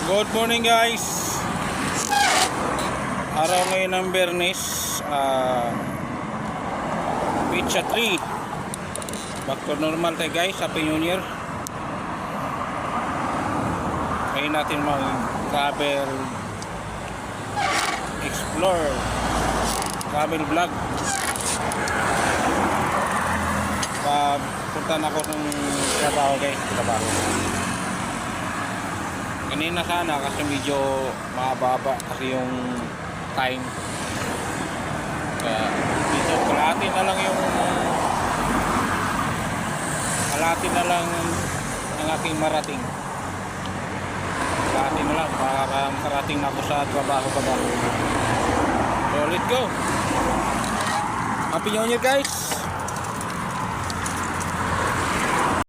Good morning guys. Araw ngayon ng Bernes, Pizza 3. Back to normal tayo guys. Happy New Year. Ngayon natin mag-travel, explore, travel vlog. Punta na ako ng trabaho guys. Kanina sana kasi medyo mahaba kasi yung time. Kaya dito kalahati na lang ang aking marating. Kalahati na lang para makarating na ako sa trabaho. So let's go. Happy New Year guys.